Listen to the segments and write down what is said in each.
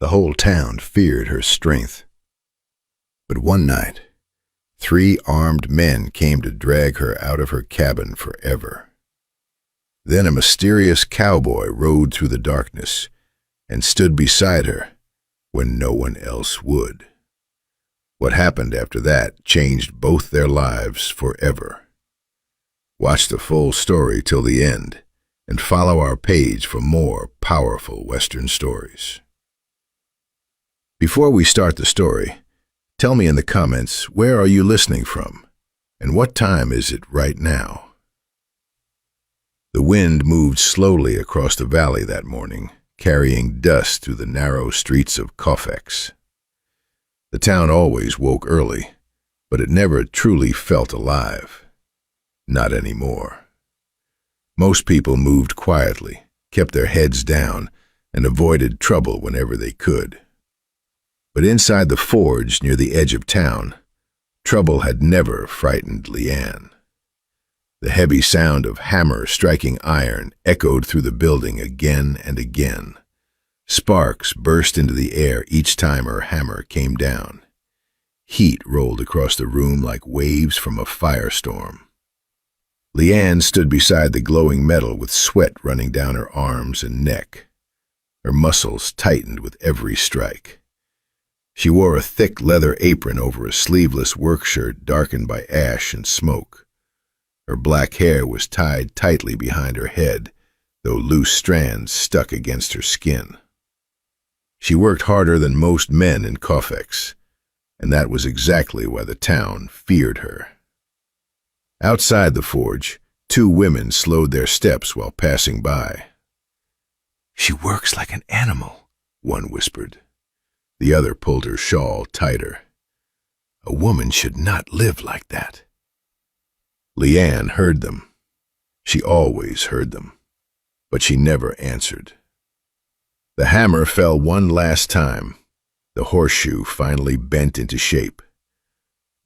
The whole town feared her strength. But one night, 3 armed men came to drag her out of her cabin forever. Then a mysterious cowboy rode through the darkness and stood beside her when no one else would. What happened after that changed both their lives forever. Watch the full story till the end and follow our page for more powerful Western stories. Before we start the story, tell me in the comments, where are you listening from, and what time is it right now? The wind moved slowly across the valley that morning, carrying dust through the narrow streets of Cowboy. The town always woke early, but it never truly felt alive. Not anymore. Most people moved quietly, kept their heads down, and avoided trouble whenever they could. But inside the forge near the edge of town, trouble had never frightened Leanne. The heavy sound of hammer striking iron echoed through the building again and again. Sparks burst into the air each time her hammer came down. Heat rolled across the room like waves from a firestorm. Leanne stood beside the glowing metal with sweat running down her arms and neck. Her muscles tightened with every strike. She wore a thick leather apron over a sleeveless work shirt darkened by ash and smoke. Her black hair was tied tightly behind her head, though loose strands stuck against her skin. She worked harder than most men in Cowboy, and that was exactly why the town feared her. Outside the forge, 2 women slowed their steps while passing by. "She works like an animal," one whispered. The other pulled her shawl tighter. "A woman should not live like that." Leanne heard them. She always heard them, but she never answered. The hammer fell one last time. The horseshoe finally bent into shape.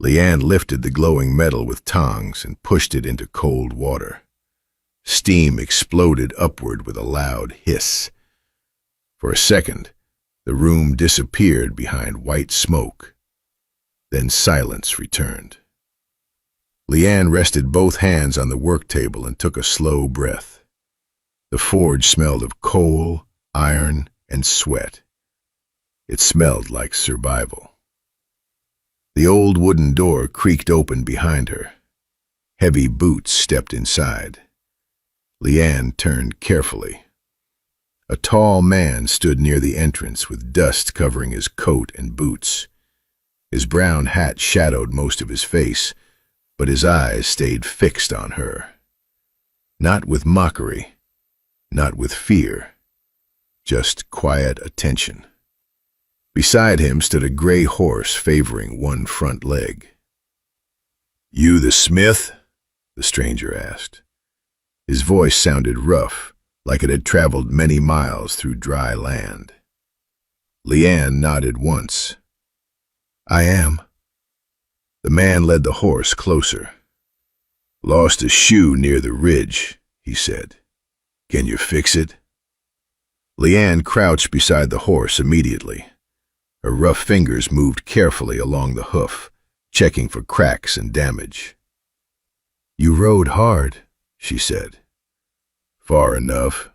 Leanne lifted the glowing metal with tongs and pushed it into cold water. Steam exploded upward with a loud hiss. For a second, the room disappeared behind white smoke. Then silence returned. Leanne rested both hands on the work table and took a slow breath. The forge smelled of coal, iron, and sweat. It smelled like survival. The old wooden door creaked open behind her. Heavy boots stepped inside. Leanne turned carefully. A tall man stood near the entrance with dust covering his coat and boots. His brown hat shadowed most of his face, but his eyes stayed fixed on her. Not with mockery, not with fear, just quiet attention. Beside him stood a gray horse favoring one front leg. "You the smith?" the stranger asked. His voice sounded rough, like it had traveled many miles through dry land. Leanne nodded once. "I am." The man led the horse closer. "Lost a shoe near the ridge," he said. "Can you fix it?" Leanne crouched beside the horse immediately. Her rough fingers moved carefully along the hoof, checking for cracks and damage. "You rode hard," she said. "Far enough."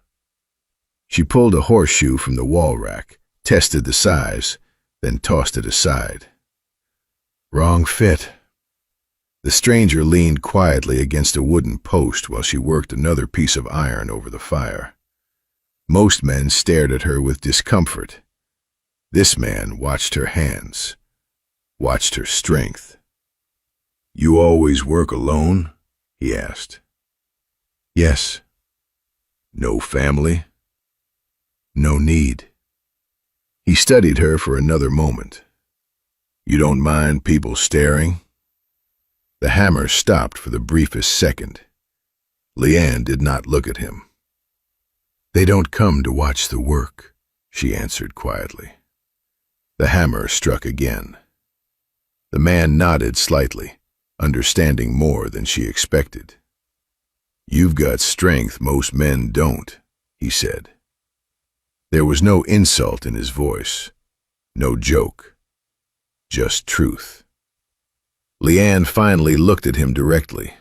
She pulled a horseshoe from the wall rack, tested the size, then tossed it aside. "Wrong fit." The stranger leaned quietly against a wooden post while she worked another piece of iron over the fire. Most men stared at her with discomfort. This man watched her hands, watched her strength. "You always work alone?" he asked. "Yes." "No family?" "No need." He studied her for another moment. "You don't mind people staring?" The hammer stopped for the briefest second. Leanne did not look at him. "They don't come to watch the work," she answered quietly. The hammer struck again. The man nodded slightly, understanding more than she expected. "You've got strength most men don't," he said. There was no insult in his voice, no joke, just truth. Leanne finally looked at him directly.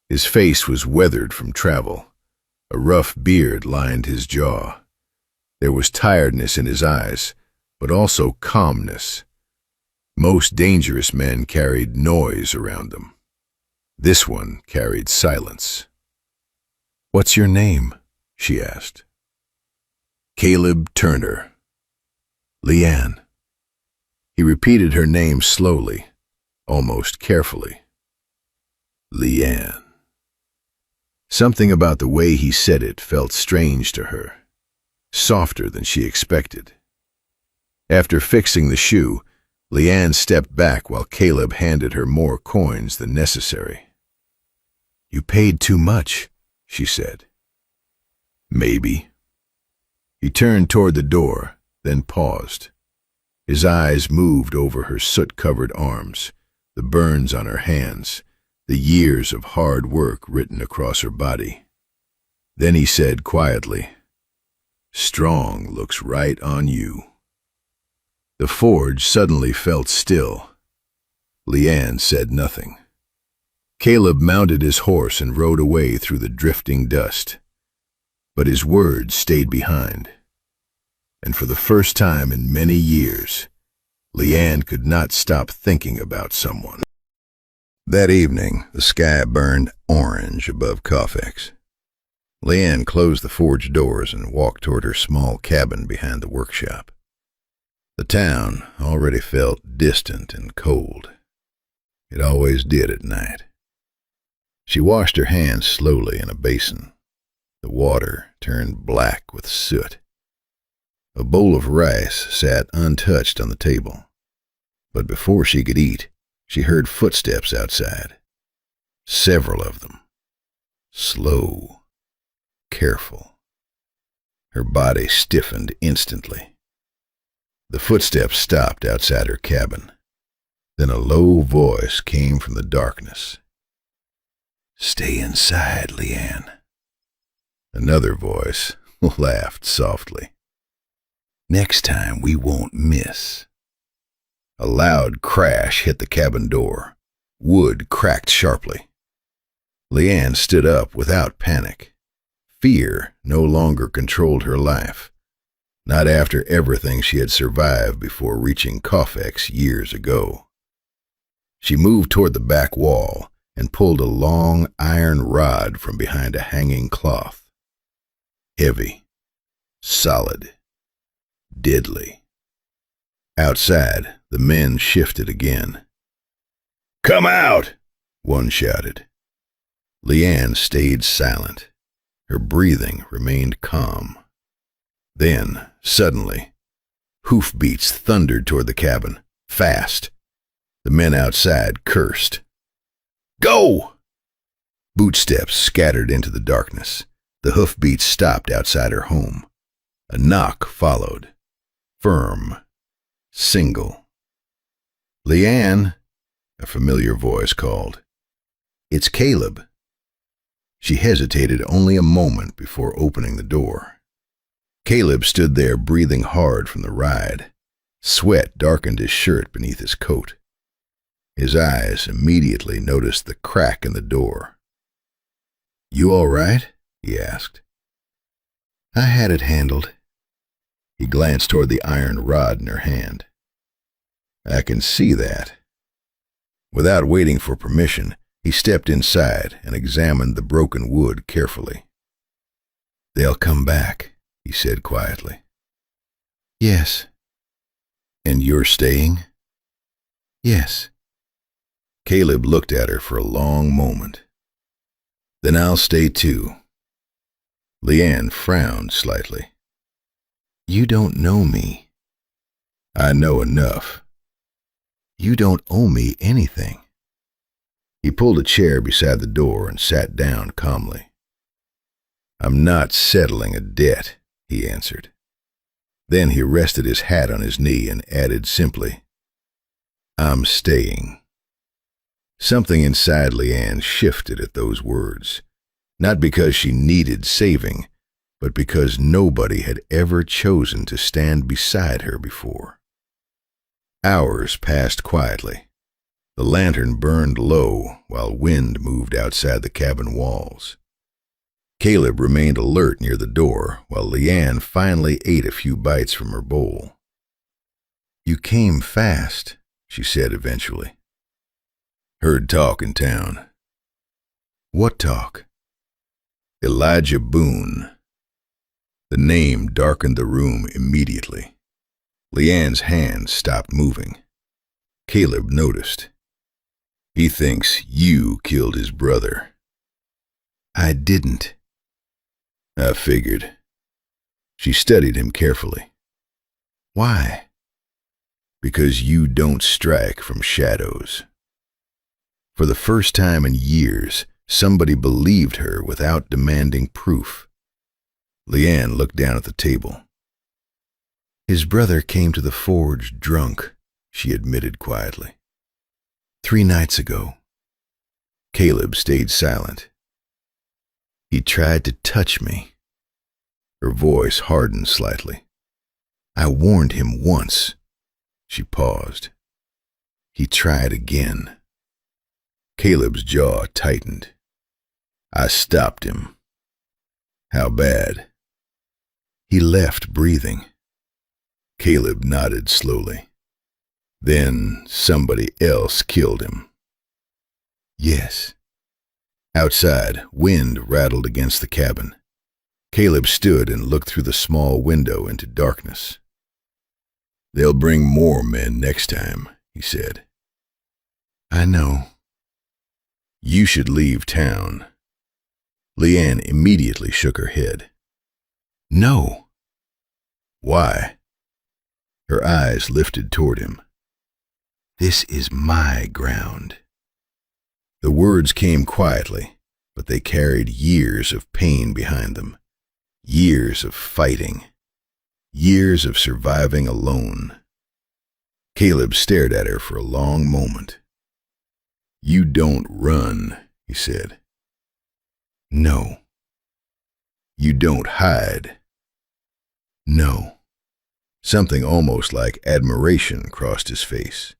His face was weathered from travel. A rough beard lined his jaw. There was tiredness in his eyes, but also calmness. Most dangerous men carried noise around them. This one carried silence. "What's your name?" she asked. "Caleb Turner." "Leanne." He repeated her name slowly, almost carefully. "Leanne." Something about the way he said it felt strange to her, softer than she expected. After fixing the shoe, Leanne stepped back while Caleb handed her more coins than necessary. "You paid too much," she said. "Maybe." He turned toward the door, then paused. His eyes moved over her soot-covered arms, the burns on her hands, the years of hard work written across her body. Then he said quietly, "Strong looks right on you." The forge suddenly felt still. Leanne said nothing. Caleb mounted his horse and rode away through the drifting dust. But his words stayed behind. And for the first time in many years, Leanne could not stop thinking about someone. That evening, the sky burned orange above Cofex. Leanne closed the forge doors and walked toward her small cabin behind the workshop. The town already felt distant and cold. It always did at night. She washed her hands slowly in a basin. The water turned black with soot. A bowl of rice sat untouched on the table. But before she could eat, she heard footsteps outside. Several of them. Slow, careful. Her body stiffened instantly. The footsteps stopped outside her cabin. Then a low voice came from the darkness. "Stay inside, Leanne." Another voice laughed softly. "Next time we won't miss." A loud crash hit the cabin door. Wood cracked sharply. Leanne stood up without panic. Fear no longer controlled her life. Not after everything she had survived before reaching Cofex years ago. She moved toward the back wall and pulled a long iron rod from behind a hanging cloth. Heavy, solid, deadly. Outside, the men shifted again. "Come out!" one shouted. Leanne stayed silent. Her breathing remained calm. Then, suddenly, hoofbeats thundered toward the cabin, fast. The men outside cursed. "Go!" Bootsteps scattered into the darkness. The hoofbeats stopped outside her home. A knock followed. Firm. Single. "Leanne," a familiar voice called. "It's Caleb." She hesitated only a moment before opening the door. Caleb stood there breathing hard from the ride. Sweat darkened his shirt beneath his coat. His eyes immediately noticed the crack in the door. "You all right?" he asked. "I had it handled." He glanced toward the iron rod in her hand. "I can see that." Without waiting for permission, he stepped inside and examined the broken wood carefully. "They'll come back," he said quietly. "Yes." "And you're staying?" "Yes." Caleb looked at her for a long moment. "Then I'll stay too." Leanne frowned slightly. "You don't know me." "I know enough." "You don't owe me anything." He pulled a chair beside the door and sat down calmly. "I'm not settling a debt," he answered. Then he rested his hat on his knee and added simply, "I'm staying." Something inside Leanne shifted at those words, not because she needed saving, but because nobody had ever chosen to stand beside her before. Hours passed quietly. The lantern burned low while wind moved outside the cabin walls. Caleb remained alert near the door while Leanne finally ate a few bites from her bowl. "You came fast," she said eventually. "Heard talk in town." "What talk?" "Elijah Boone." The name darkened the room immediately. Leanne's hands stopped moving. Caleb noticed. "He thinks you killed his brother." "I didn't." "I figured." She studied him carefully. "Why?" "Because you don't strike from shadows." For the first time in years, somebody believed her without demanding proof. Leanne looked down at the table. "His brother came to the forge drunk," she admitted quietly. 3 nights ago." Caleb stayed silent. "He tried to touch me." Her voice hardened slightly. "I warned him once." She paused. "He tried again." Caleb's jaw tightened. "I stopped him." "How bad?" "He left breathing." Caleb nodded slowly. "Then somebody else killed him." "Yes." Outside, wind rattled against the cabin. Caleb stood and looked through the small window into darkness. "They'll bring more men next time," he said. "I know." "You should leave town." Leanne immediately shook her head. "No." "Why?" Her eyes lifted toward him. "This is my ground." The words came quietly, but they carried years of pain behind them, years of fighting, years of surviving alone. Caleb stared at her for a long moment. "You don't run," he said. "No." "You don't hide." "No." Something almost like admiration crossed his face.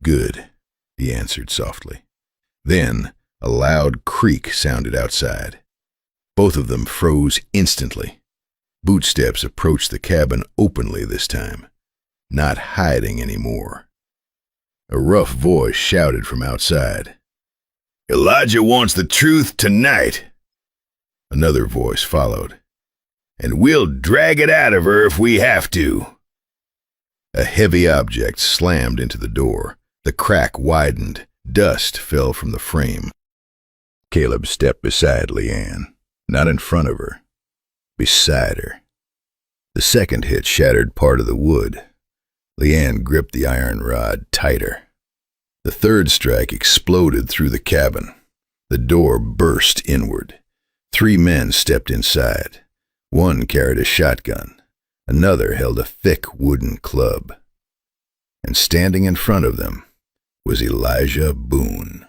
"Good," he answered softly. Then a loud creak sounded outside. Both of them froze instantly. Bootsteps approached the cabin openly this time, not hiding anymore. A rough voice shouted from outside. "Elijah wants the truth tonight." Another voice followed. "And we'll drag it out of her if we have to." A heavy object slammed into the door. The crack widened. Dust fell from the frame. Caleb stepped beside Leanne, not in front of her, beside her. The second hit shattered part of the wood. Leanne gripped the iron rod tighter. The third strike exploded through the cabin. The door burst inward. 3 men stepped inside. One carried a shotgun. Another held a thick wooden club. And standing in front of them was Elijah Boone.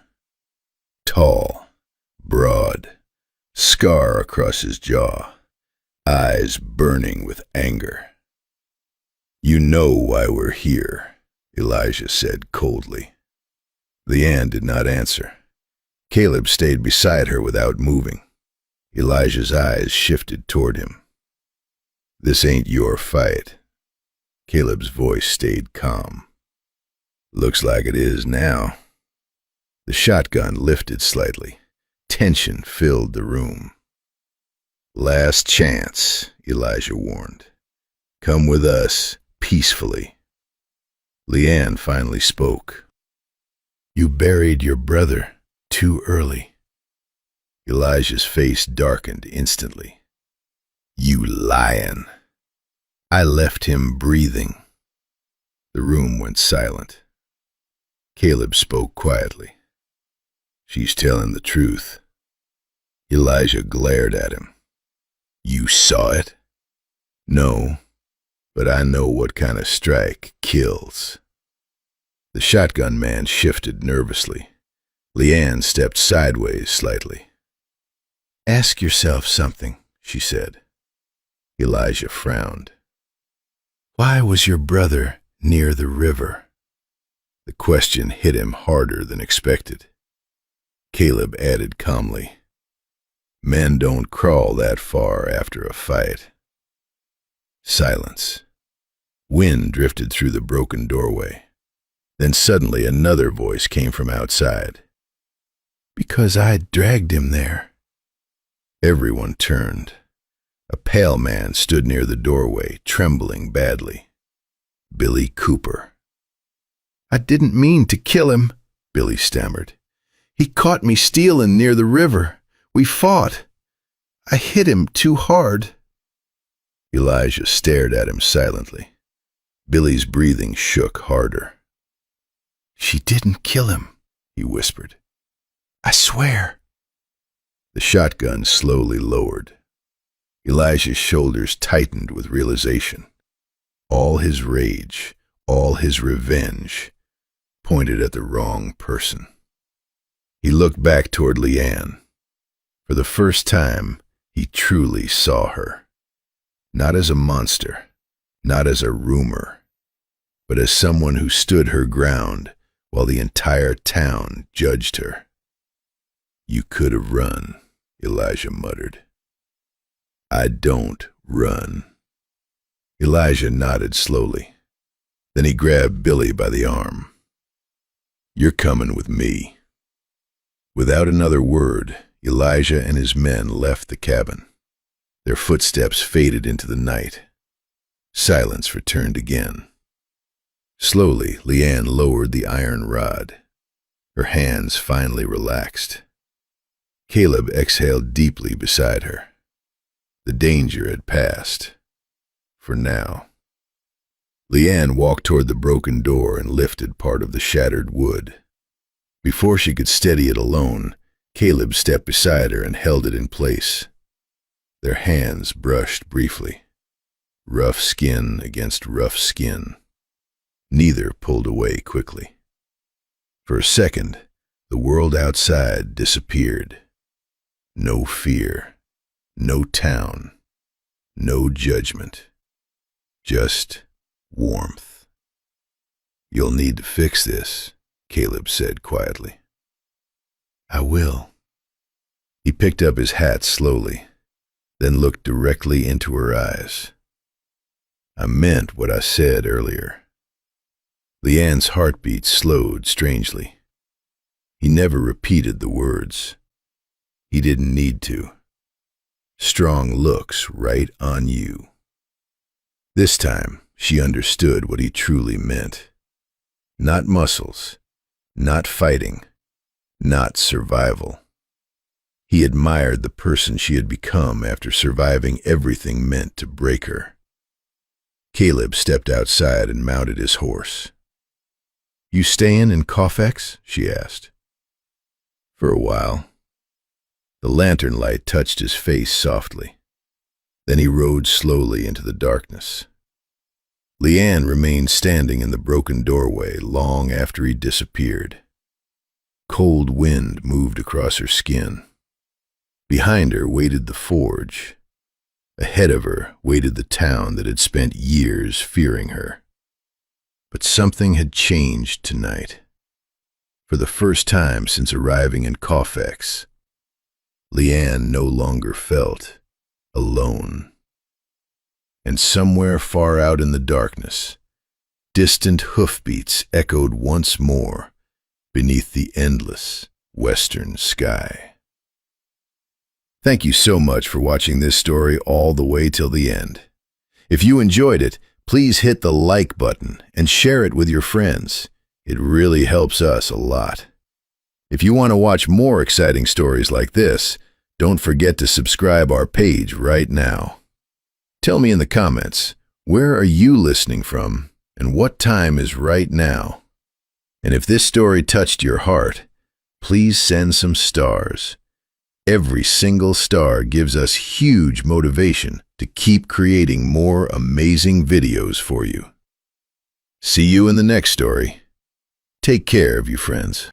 Tall, broad, scar across his jaw, eyes burning with anger. "You know why we're here," Elijah said coldly. Leanne did not answer. Caleb stayed beside her without moving. Elijah's eyes shifted toward him. "This ain't your fight." Caleb's voice stayed calm. "Looks like it is now." The shotgun lifted slightly. Tension filled the room. "Last chance," Elijah warned. "Come with us, peacefully." Leanne finally spoke. "You buried your brother too early." Elijah's face darkened instantly. "You lying." "I left him breathing." The room went silent. Caleb spoke quietly. "She's telling the truth." Elijah glared at him. "You saw it?" "No, but I know what kind of strike kills." The shotgun man shifted nervously. Leanne stepped sideways slightly. "Ask yourself something," she said. Elijah frowned. Why was your brother near the river? The question hit him harder than expected. Caleb added calmly, Men don't crawl that far after a fight. Silence. Wind drifted through the broken doorway. Then suddenly another voice came from outside. Because I dragged him there. Everyone turned. A pale man stood near the doorway, trembling badly. Billy Cooper. I didn't mean to kill him, Billy stammered. He caught me stealing near the river. We fought. I hit him too hard. Elijah stared at him silently. Billy's breathing shook harder. She didn't kill him, he whispered. I swear. The shotgun slowly lowered. Elijah's shoulders tightened with realization. All his rage, all his revenge, pointed at the wrong person. He looked back toward Leanne. For the first time, he truly saw her. Not as a monster, not as a rumor, but as someone who stood her ground while the entire town judged her. You could have run, Elijah muttered. I don't run. Elijah nodded slowly. Then he grabbed Billy by the arm. You're coming with me. Without another word, Elijah and his men left the cabin. Their footsteps faded into the night. Silence returned again. Slowly, Leanne lowered the iron rod. Her hands finally relaxed. Caleb exhaled deeply beside her. The danger had passed. For now. Leanne walked toward the broken door and lifted part of the shattered wood. Before she could steady it alone, Caleb stepped beside her and held it in place. Their hands brushed briefly. Rough skin against rough skin. Neither pulled away quickly. For a second, the world outside disappeared. No fear. No town. No judgment. Just warmth. You'll need to fix this, Caleb said quietly. I will. He picked up his hat slowly, then looked directly into her eyes. I meant what I said earlier. Leanne's heartbeat slowed strangely. He never repeated the words. He didn't need to. Strong looks right on you. This time, she understood what he truly meant. Not muscles, not fighting, not survival. He admired the person she had become after surviving everything meant to break her. Caleb stepped outside and mounted his horse. You stayin' in Cofex? She asked. For a while. The lantern light touched his face softly. Then he rode slowly into the darkness. Leanne remained standing in the broken doorway long after he disappeared. Cold wind moved across her skin. Behind her waited the forge. Ahead of her waited the town that had spent years fearing her. But something had changed tonight. For the first time since arriving in Cofex, Leanne no longer felt alone. And somewhere far out in the darkness, distant hoofbeats echoed once more beneath the endless western sky. Thank you so much for watching this story all the way till the end. If you enjoyed it, please hit the like button and share it with your friends. It really helps us a lot. If you want to watch more exciting stories like this, don't forget to subscribe our page right now. Tell me in the comments, where are you listening from and what time is right now? And if this story touched your heart, please send some stars. Every single star gives us huge motivation to keep creating more amazing videos for you. See you in the next story. Take care of you, friends.